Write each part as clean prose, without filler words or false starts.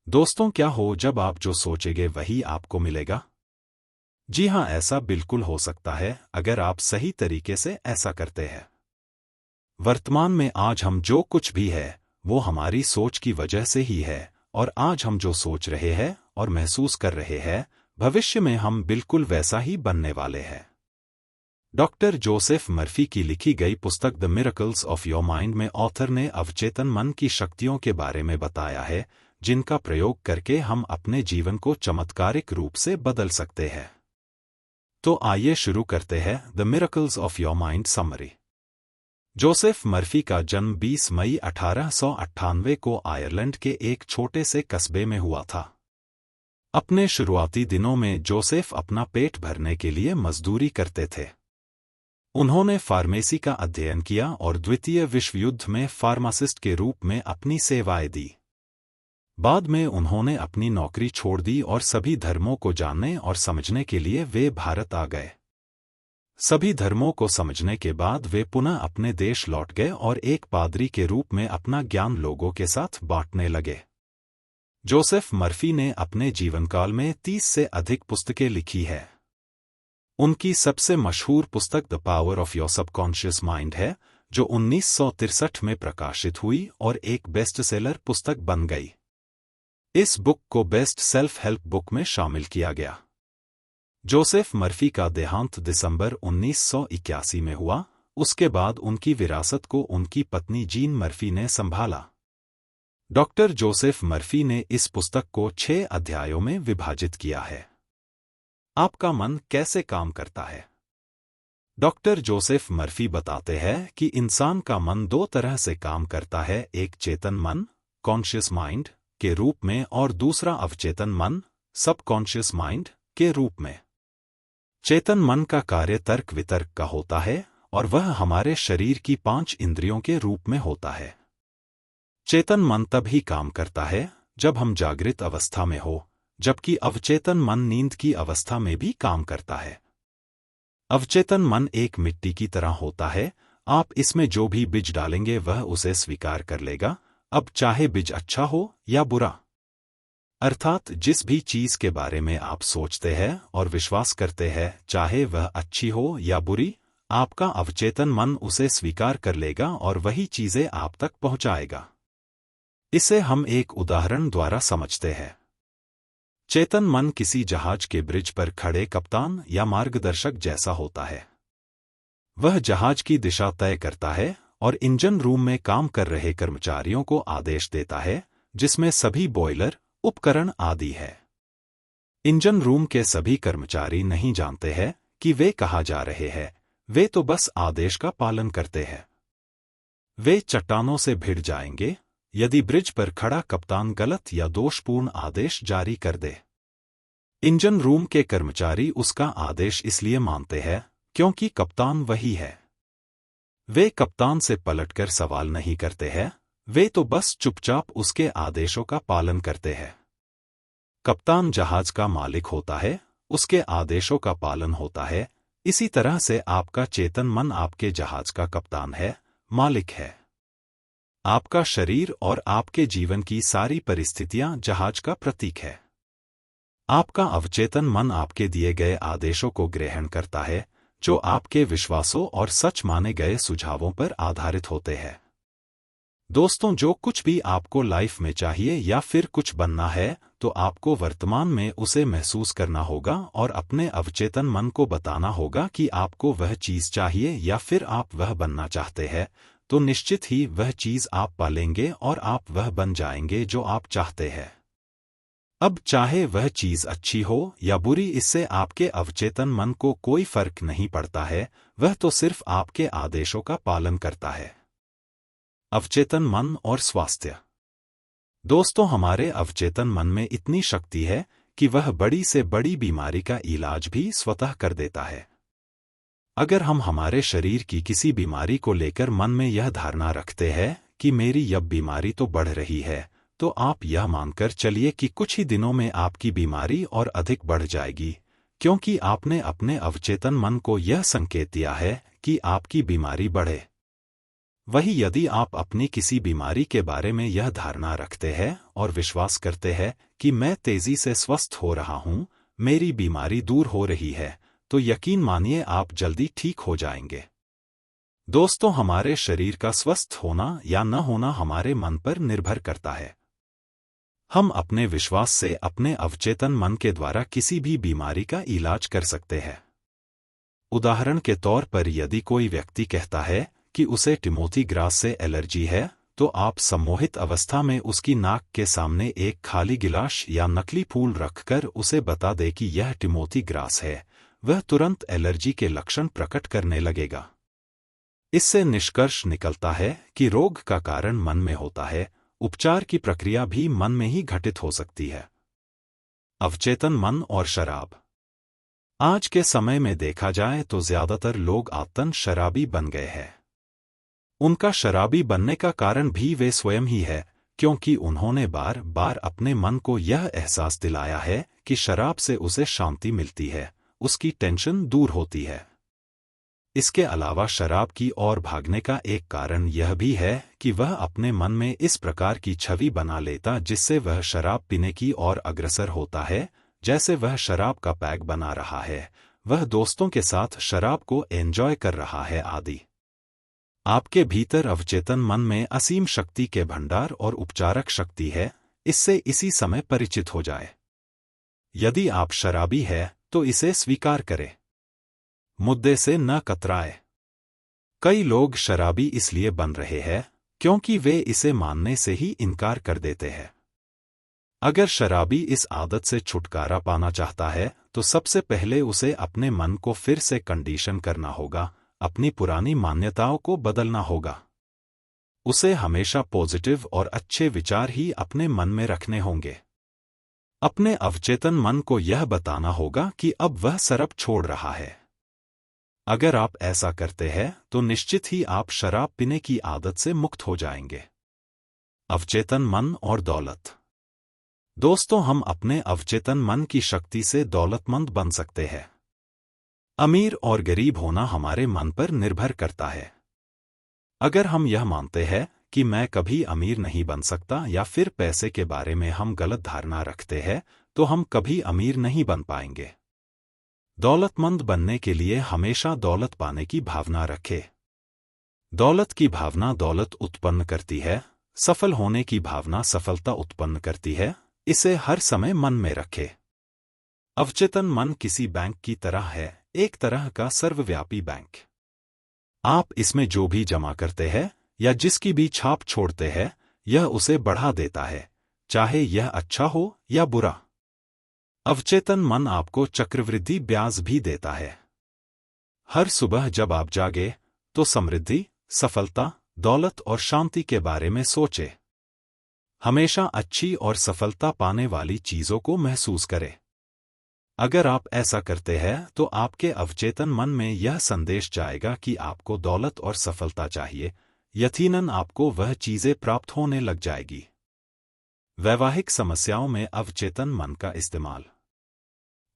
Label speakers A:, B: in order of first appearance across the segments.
A: दोस्तों, क्या हो जब आप जो सोचेंगे वही आपको मिलेगा? जी हाँ, ऐसा बिल्कुल हो सकता है अगर आप सही तरीके से ऐसा करते हैं। वर्तमान में आज हम जो कुछ भी है वो हमारी सोच की वजह से ही है, और आज हम जो सोच रहे हैं और महसूस कर रहे हैं, भविष्य में हम बिल्कुल वैसा ही बनने वाले हैं। डॉक्टर जोसेफ मर्फी की लिखी गई पुस्तक the miracles of your mind में ऑथर ने अवचेतन मन की शक्तियों के बारे में बताया है, जिनका प्रयोग करके हम अपने जीवन को चमत्कारिक रूप से बदल सकते हैं। तो आइए शुरू करते हैं the miracles of your mind summary. Joseph Murphy का जन्म 20 मई 1898 को आयरलैंड के एक छोटे से कस्बे में हुआ था। अपने शुरुआती दिनों में जोसेफ अपना पेट भरने के लिए मजदूरी करते थे। उन्होंने फार्मेसी का अध्ययन किया और द्वितीय विश्व युद्ध में फार्मासिस्ट के रूप में अपनी सेवाएं दी। बाद में उन्होंने अपनी नौकरी छोड़ दी और सभी धर्मों को जानने और समझने के लिए वे भारत आ गए। सभी धर्मों को समझने के बाद वे पुनः अपने देश लौट गए और एक पादरी के रूप में अपना ज्ञान लोगों के साथ बांटने लगे। जोसेफ मर्फी ने अपने जीवनकाल में 30 से अधिक पुस्तकें लिखी है। उनकी सबसे मशहूर पुस्तक the power of your subconscious mind है, जो 1963 में प्रकाशित हुई और एक बेस्टसेलर पुस्तक बन गई। इस बुक को बेस्ट सेल्फ हेल्प बुक में शामिल किया गया। जोसेफ मर्फी का देहांत दिसंबर 1981 में हुआ। उसके बाद उनकी विरासत को उनकी पत्नी जीन मर्फी ने संभाला। डॉक्टर जोसेफ मर्फी ने इस पुस्तक को 6 अध्यायों में विभाजित किया है। आपका मन कैसे काम करता है? डॉक्टर जोसेफ मर्फी बताते हैं कि इंसान का मन 2 तरह से काम करता है, एक चेतन मन कॉन्शियस माइंड के रूप में और दूसरा अवचेतन मन सबकॉन्शियस माइंड के रूप में। चेतन मन का कार्य तर्क वितर्क का होता है और वह हमारे शरीर की 5 इंद्रियों के रूप में होता है। चेतन मन तब ही काम करता है जब हम जागृत अवस्था में हो, जबकि अवचेतन मन नींद की अवस्था में भी काम करता है। अवचेतन मन एक मिट्टी की तरह होता है, आप इसमें जो भी बीज डालेंगे वह उसे स्वीकार कर लेगा, अब चाहे बीज अच्छा हो या बुरा। अर्थात जिस भी चीज के बारे में आप सोचते हैं और विश्वास करते हैं, चाहे वह अच्छी हो या बुरी, आपका अवचेतन मन उसे स्वीकार कर लेगा और वही चीजें आप तक पहुंचाएगा। इसे हम एक उदाहरण द्वारा समझते हैं। चेतन मन किसी जहाज के ब्रिज पर खड़े कप्तान या मार्गदर्शक जैसा होता है। वह जहाज की दिशा तय करता है और इंजन रूम में काम कर रहे कर्मचारियों को आदेश देता है, जिसमें सभी बॉयलर, उपकरण आदि है। इंजन रूम के सभी कर्मचारी नहीं जानते हैं कि वे कहाँ जा रहे हैं, वे तो बस आदेश का पालन करते हैं। वे चट्टानों से भिड़ जाएंगे यदि ब्रिज पर खड़ा कप्तान गलत या दोषपूर्ण आदेश जारी कर दे। इंजन रूम के कर्मचारी उसका आदेश इसलिए मानते हैं क्योंकि कप्तान वही है। वे कप्तान से पलटकर सवाल नहीं करते हैं, वे तो बस चुपचाप उसके आदेशों का पालन करते हैं। कप्तान जहाज का मालिक होता है, उसके आदेशों का पालन होता है। इसी तरह से आपका चेतन मन आपके जहाज का कप्तान है, मालिक है। आपका शरीर और आपके जीवन की सारी परिस्थितियां जहाज का प्रतीक है। आपका अवचेतन मन आपके दिए गए आदेशों को ग्रहण करता है, जो आपके विश्वासों और सच माने गए सुझावों पर आधारित होते हैं। दोस्तों, जो कुछ भी आपको लाइफ में चाहिए या फिर कुछ बनना है, तो आपको वर्तमान में उसे महसूस करना होगा और अपने अवचेतन मन को बताना होगा कि आपको वह चीज चाहिए या फिर आप वह बनना चाहते हैं, तो निश्चित ही वह चीज आप पालेंगे और आप वह बन जाएंगे जो आप चाहते हैं। अब चाहे वह चीज अच्छी हो या बुरी, इससे आपके अवचेतन मन को कोई फर्क नहीं पड़ता है, वह तो सिर्फ आपके आदेशों का पालन करता है। अवचेतन मन और स्वास्थ्य। दोस्तों, हमारे अवचेतन मन में इतनी शक्ति है कि वह बड़ी से बड़ी बीमारी का इलाज भी स्वतः कर देता है। अगर हम हमारे शरीर की किसी बीमारी को लेकर मन में यह धारणा रखते हैं कि मेरी यह बीमारी तो बढ़ रही है, तो आप यह मानकर चलिए कि कुछ ही दिनों में आपकी बीमारी और अधिक बढ़ जाएगी, क्योंकि आपने अपने अवचेतन मन को यह संकेत दिया है कि आपकी बीमारी बढ़े। वही यदि आप अपनी किसी बीमारी के बारे में यह धारणा रखते हैं और विश्वास करते हैं कि मैं तेजी से स्वस्थ हो रहा हूं, मेरी बीमारी दूर हो रही है, तो यकीन मानिए आप जल्दी ठीक हो जाएंगे। दोस्तों, हमारे शरीर का स्वस्थ होना या न होना हमारे मन पर निर्भर करता है। हम अपने विश्वास से अपने अवचेतन मन के द्वारा किसी भी बीमारी का इलाज कर सकते हैं। उदाहरण के तौर पर यदि कोई व्यक्ति कहता है कि उसे टिमोथी ग्रास से एलर्जी है, तो आप सम्मोहित अवस्था में उसकी नाक के सामने एक खाली गिलास या नकली फूल रखकर उसे बता दे कि यह टिमोथी ग्रास है, वह तुरंत एलर्जी के लक्षण प्रकट करने लगेगा। इससे निष्कर्ष निकलता है कि रोग का कारण मन में होता है, उपचार की प्रक्रिया भी मन में ही घटित हो सकती है। अवचेतन मन और शराब। आज के समय में देखा जाए तो ज्यादातर लोग आदतन शराबी बन गए हैं। उनका शराबी बनने का कारण भी वे स्वयं ही है, क्योंकि उन्होंने बार बार अपने मन को यह एहसास दिलाया है कि शराब से उसे शांति मिलती है, उसकी टेंशन दूर होती है। इसके अलावा शराब की ओर भागने का एक कारण यह भी है कि वह अपने मन में इस प्रकार की छवि बना लेता जिससे वह शराब पीने की ओर अग्रसर होता है, जैसे वह शराब का पैक बना रहा है, वह दोस्तों के साथ शराब को एंजॉय कर रहा है आदि। आपके भीतर अवचेतन मन में असीम शक्ति के भंडार और उपचारक शक्ति है, इससे इसी समय परिचित हो जाए। यदि आप शराबी है तो इसे स्वीकार करें, मुद्दे से न कतराए। कई लोग शराबी इसलिए बन रहे हैं क्योंकि वे इसे मानने से ही इनकार कर देते हैं। अगर शराबी इस आदत से छुटकारा पाना चाहता है तो सबसे पहले उसे अपने मन को फिर से कंडीशन करना होगा, अपनी पुरानी मान्यताओं को बदलना होगा। उसे हमेशा पॉजिटिव और अच्छे विचार ही अपने मन में रखने होंगे। अपने अवचेतन मन को यह बताना होगा कि अब वह शराब छोड़ रहा है। अगर आप ऐसा करते हैं तो निश्चित ही आप शराब पीने की आदत से मुक्त हो जाएंगे। अवचेतन मन और दौलत। दोस्तों, हम अपने अवचेतन मन की शक्ति से दौलतमंद बन सकते हैं। अमीर और गरीब होना हमारे मन पर निर्भर करता है। अगर हम यह मानते हैं कि मैं कभी अमीर नहीं बन सकता या फिर पैसे के बारे में हम गलत धारणा रखते हैं, तो हम कभी अमीर नहीं बन पाएंगे। दौलतमंद बनने के लिए हमेशा दौलत पाने की भावना रखें। दौलत की भावना दौलत उत्पन्न करती है, सफल होने की भावना सफलता उत्पन्न करती है, इसे हर समय मन में रखें। अवचेतन मन किसी बैंक की तरह है, एक तरह का सर्वव्यापी बैंक। आप इसमें जो भी जमा करते हैं या जिसकी भी छाप छोड़ते हैं, यह उसे बढ़ा देता है, चाहे यह अच्छा हो या बुरा। अवचेतन मन आपको चक्रवृद्धि ब्याज भी देता है। हर सुबह जब आप जागे तो समृद्धि, सफलता, दौलत और शांति के बारे में सोचें। हमेशा अच्छी और सफलता पाने वाली चीजों को महसूस करें। अगर आप ऐसा करते हैं तो आपके अवचेतन मन में यह संदेश जाएगा कि आपको दौलत और सफलता चाहिए, यकीनन आपको वह चीजें प्राप्त होने लग जाएगी। वैवाहिक समस्याओं में अवचेतन मन का इस्तेमाल।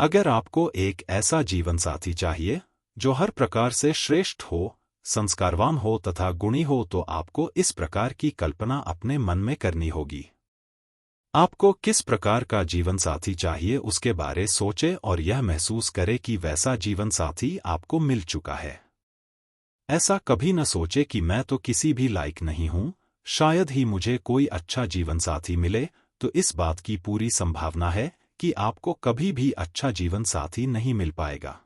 A: अगर आपको एक ऐसा जीवन साथी चाहिए जो हर प्रकार से श्रेष्ठ हो, संस्कारवान हो तथा गुणी हो, तो आपको इस प्रकार की कल्पना अपने मन में करनी होगी। आपको किस प्रकार का जीवन साथी चाहिए उसके बारे सोचें और यह महसूस करें कि वैसा जीवन साथी आपको मिल चुका है। ऐसा कभी न सोचे कि मैं तो किसी भी लायक नहीं हूं, शायद ही मुझे कोई अच्छा जीवन साथी मिले, तो इस बात की पूरी संभावना है कि आपको कभी भी अच्छा जीवन साथी नहीं मिल पाएगा।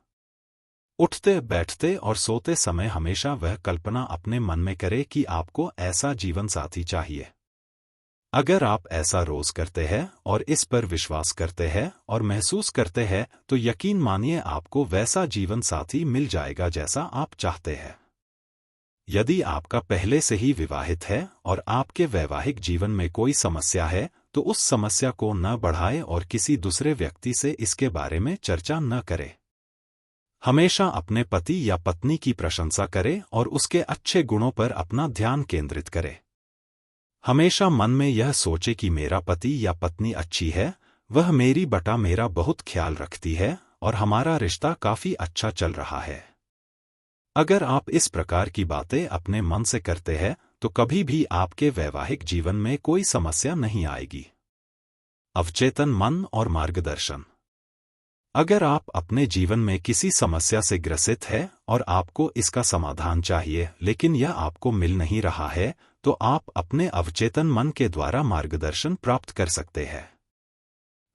A: उठते, बैठते और सोते समय हमेशा वह कल्पना अपने मन में करें कि आपको ऐसा जीवन साथी चाहिए। अगर आप ऐसा रोज करते हैं और इस पर विश्वास करते हैं और महसूस करते हैं, तो यकीन मानिए आपको वैसा जीवन साथी मिल जाएगा जैसा आप चाहते हैं। यदि आपका पहले से ही विवाहित है और आपके वैवाहिक जीवन में कोई समस्या है, तो उस समस्या को न बढ़ाएं और किसी दूसरे व्यक्ति से इसके बारे में चर्चा न करें। हमेशा अपने पति या पत्नी की प्रशंसा करें और उसके अच्छे गुणों पर अपना ध्यान केंद्रित करें। हमेशा मन में यह सोचे कि मेरा पति या पत्नी अच्छी है, वह मेरा बहुत ख्याल रखती है और हमारा रिश्ता काफी अच्छा चल रहा है। अगर आप इस प्रकार की बातें अपने मन से करते हैं तो कभी भी आपके वैवाहिक जीवन में कोई समस्या नहीं आएगी। अवचेतन मन और मार्गदर्शन। अगर आप अपने जीवन में किसी समस्या से ग्रसित हैं और आपको इसका समाधान चाहिए लेकिन यह आपको मिल नहीं रहा है, तो आप अपने अवचेतन मन के द्वारा मार्गदर्शन प्राप्त कर सकते हैं।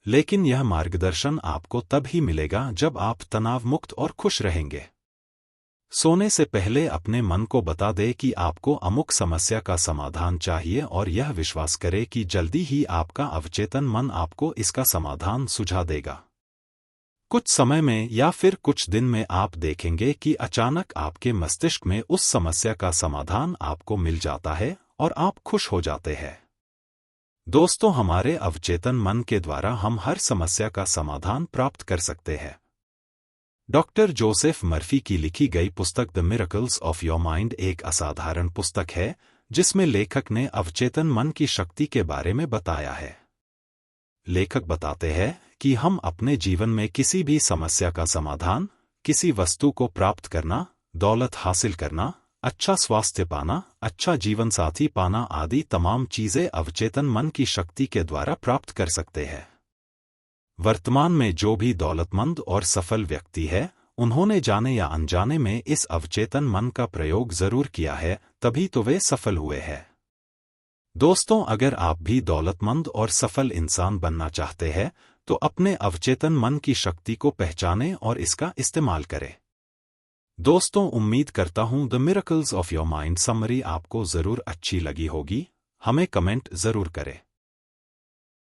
A: लेकिन यह मार्गदर्शन आपको तब ही मिलेगा जब आप तनाव मुक्त और खुश रहेंगे। सोने से पहले अपने मन को बता दें कि आपको अमुक समस्या का समाधान चाहिए और यह विश्वास करें कि जल्दी ही आपका अवचेतन मन आपको इसका समाधान सुझा देगा। कुछ समय में या फिर कुछ दिन में आप देखेंगे कि अचानक आपके मस्तिष्क में उस समस्या का समाधान आपको मिल जाता है और आप खुश हो जाते हैं। दोस्तों, हमारे अवचेतन मन के द्वारा हम हर समस्या का समाधान प्राप्त कर सकते हैं। डॉक्टर जोसेफ मर्फी की लिखी गई पुस्तक the miracles of your mind एक असाधारण पुस्तक है जिसमें लेखक ने अवचेतन मन की शक्ति के बारे में बताया है। लेखक बताते हैं कि हम अपने जीवन में किसी भी समस्या का समाधान, किसी वस्तु को प्राप्त करना, दौलत हासिल करना, अच्छा स्वास्थ्य पाना, अच्छा जीवन साथी पाना आदि तमाम चीजें अवचेतन मन की शक्ति के द्वारा प्राप्त कर सकते हैं। वर्तमान में जो भी दौलतमंद और सफल व्यक्ति है, उन्होंने जाने या अनजाने में इस अवचेतन मन का प्रयोग जरूर किया है, तभी तो वे सफल हुए हैं। दोस्तों, अगर आप भी दौलतमंद और सफल इंसान बनना चाहते हैं, तो अपने अवचेतन मन की शक्ति को पहचानें और इसका इस्तेमाल करें। दोस्तों, उम्मीद करता हूं the miracles of your mind summary आपको जरूर अच्छी लगी होगी। हमें कमेंट जरूर करें।